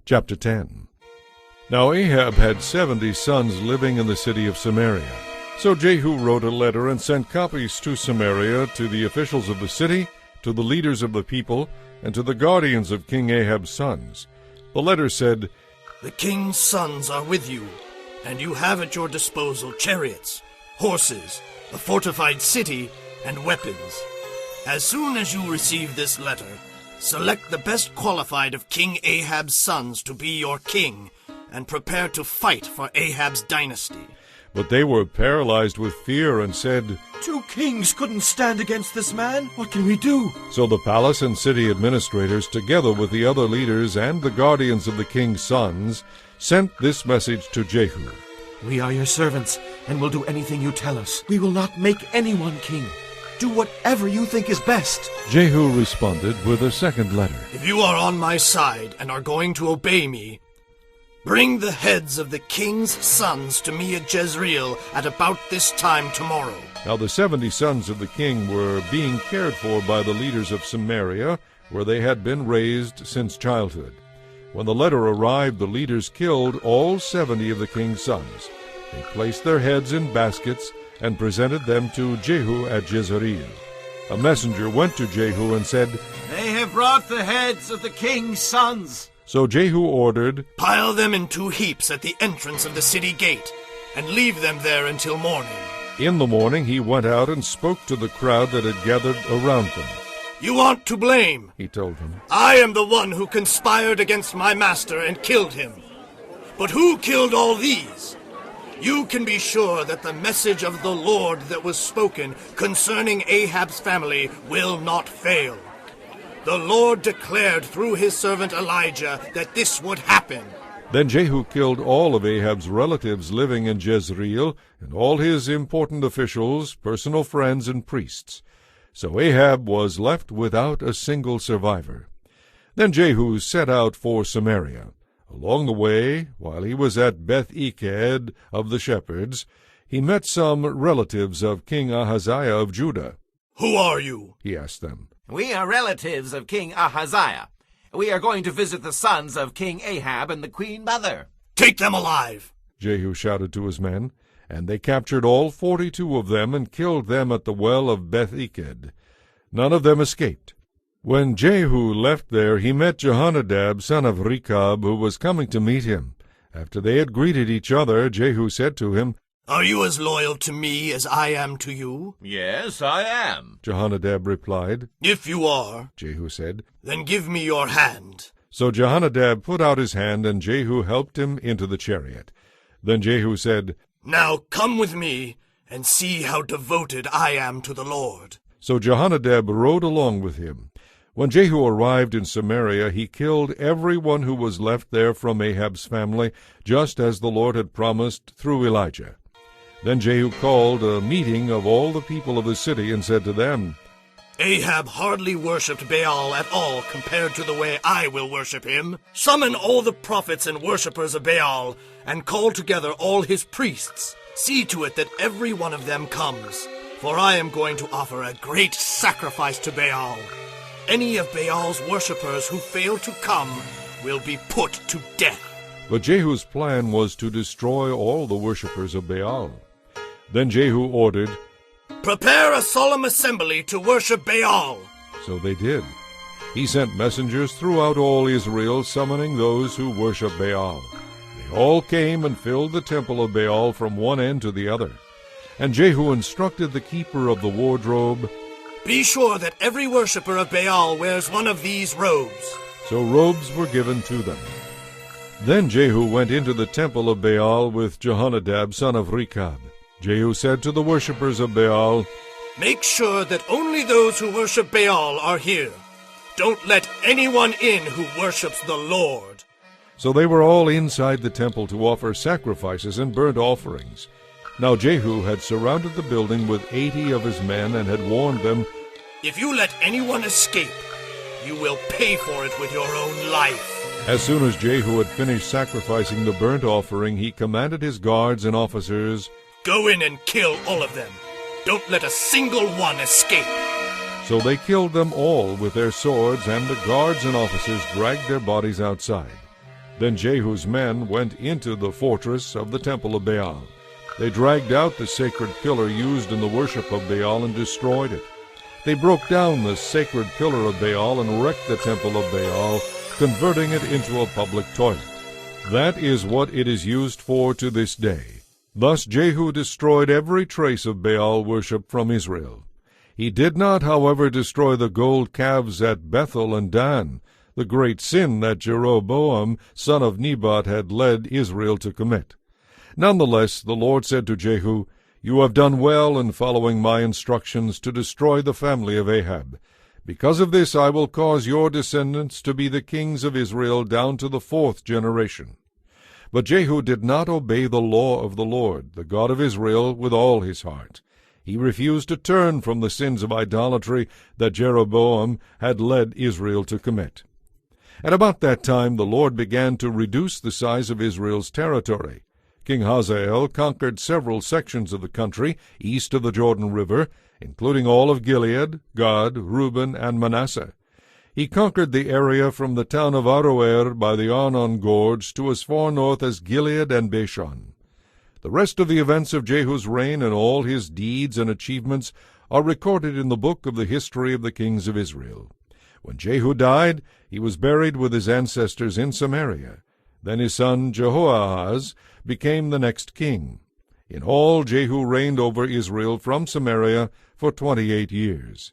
Chapter 10. Now Ahab had 70 sons living in the city of Samaria. So Jehu wrote a letter and sent copies to Samaria to the officials of the city, to the leaders of the people, and to the guardians of King Ahab's sons. The letter said, "The king's sons are with you, and you have at your disposal chariots, horses, a fortified city, and weapons. As soon as you receive this letter, select the best qualified of King Ahab's sons to be your king, and prepare to fight for Ahab's dynasty." But they were paralyzed with fear and said, "Two kings couldn't stand against this man. What can we do?" So the palace and city administrators, together with the other leaders and the guardians of the king's sons, sent this message to Jehu. "We are your servants, and will do anything you tell us. We will not make anyone king. Do whatever you think is best." Jehu responded with a second letter. "If you are on my side and are going to obey me, bring the heads of the king's sons to me at Jezreel at about this time tomorrow." Now the 70 sons of the king were being cared for by the leaders of Samaria, where they had been raised since childhood. When the letter arrived, the leaders killed all 70 of the king's sons. They placed their heads in baskets and presented them to Jehu at Jezreel. A messenger went to Jehu and said, "They have brought the heads of the king's sons." So Jehu ordered, "Pile them in 2 heaps at the entrance of the city gate, and leave them there until morning." In the morning he went out and spoke to the crowd that had gathered around them. "You aren't to blame. He told them, I am the one who conspired against my master and killed him. But who killed all these? You can be sure that the message of the Lord that was spoken concerning Ahab's family will not fail. The Lord declared through his servant Elijah that this would happen." Then Jehu killed all of Ahab's relatives living in Jezreel, and all his important officials, personal friends, and priests. So Ahab was left without a single survivor. Then Jehu set out for Samaria. Along the way, while he was at Beth-Eked of the shepherds, he met some relatives of King Ahaziah of Judah. "Who are you?" he asked them. "We are relatives of King Ahaziah. We are going to visit the sons of King Ahab and the queen mother." "Take them alive." Jehu shouted to his men, and they captured all 42 of them and killed them at the well of Beth-Eked. None of them escaped. When Jehu left there, he met Jehonadab, son of Rechab, who was coming to meet him. After they had greeted each other, Jehu said to him, "Are you as loyal to me as I am to you?" "Yes, I am." Jehonadab replied. "If you are," Jehu said, "then give me your hand." So Jehonadab put out his hand, and Jehu helped him into the chariot. Then Jehu said, "Now come with me and see how devoted I am to the Lord." So Jehonadab rode along with him. When Jehu arrived in Samaria, he killed everyone who was left there from Ahab's family, just as the Lord had promised through Elijah. Then Jehu called a meeting of all the people of the city and said to them, "Ahab hardly worshipped Baal at all compared to the way I will worship him. Summon all the prophets and worshippers of Baal, and call together all his priests. See to it that every one of them comes, for I am going to offer a great sacrifice to Baal. Any of Baal's worshippers who fail to come will be put to death." But Jehu's plan was to destroy all the worshippers of Baal. Then Jehu ordered, "Prepare a solemn assembly to worship Baal." So they did. He sent messengers throughout all Israel, summoning those who worship Baal. They all came and filled the temple of Baal from one end to the other. And Jehu instructed the keeper of the wardrobe, "Be sure that every worshipper of Baal wears one of these robes." So robes were given to them. Then Jehu went into the temple of Baal with Jehonadab, son of Rechab. Jehu said to the worshippers of Baal, "Make sure that only those who worship Baal are here. Don't let anyone in who worships the Lord." So they were all inside the temple to offer sacrifices and burnt offerings. Now Jehu had surrounded the building with 80 of his men and had warned them, "If you let anyone escape, you will pay for it with your own life." As soon as Jehu had finished sacrificing the burnt offering, he commanded his guards and officers, "Go in and kill all of them. Don't let a single one escape." So they killed them all with their swords, and the guards and officers dragged their bodies outside. Then Jehu's men went into the fortress of the temple of Baal. They dragged out the sacred pillar used in the worship of Baal and destroyed it. They broke down the sacred pillar of Baal and wrecked the temple of Baal, converting it into a public toilet. That is what it is used for to this day. Thus Jehu destroyed every trace of Baal worship from Israel. He did not, however, destroy the gold calves at Bethel and Dan, the great sin that Jeroboam, son of Nebat, had led Israel to commit. Nonetheless, the Lord said to Jehu, "You have done well in following my instructions to destroy the family of Ahab. Because of this I will cause your descendants to be the kings of Israel down to the 4th generation." But Jehu did not obey the law of the Lord, the God of Israel, with all his heart. He refused to turn from the sins of idolatry that Jeroboam had led Israel to commit. At about that time the Lord began to reduce the size of Israel's territory. King Hazael conquered several sections of the country east of the Jordan River, including all of Gilead, Gad, Reuben, and Manasseh. He conquered the area from the town of Aroer by the Arnon Gorge to as far north as Gilead and Bashan. The rest of the events of Jehu's reign and all his deeds and achievements are recorded in the book of the history of the kings of Israel. When Jehu died, he was buried with his ancestors in Samaria. Then his son Jehoahaz became the next king. In all, Jehu reigned over Israel from Samaria for 28 years.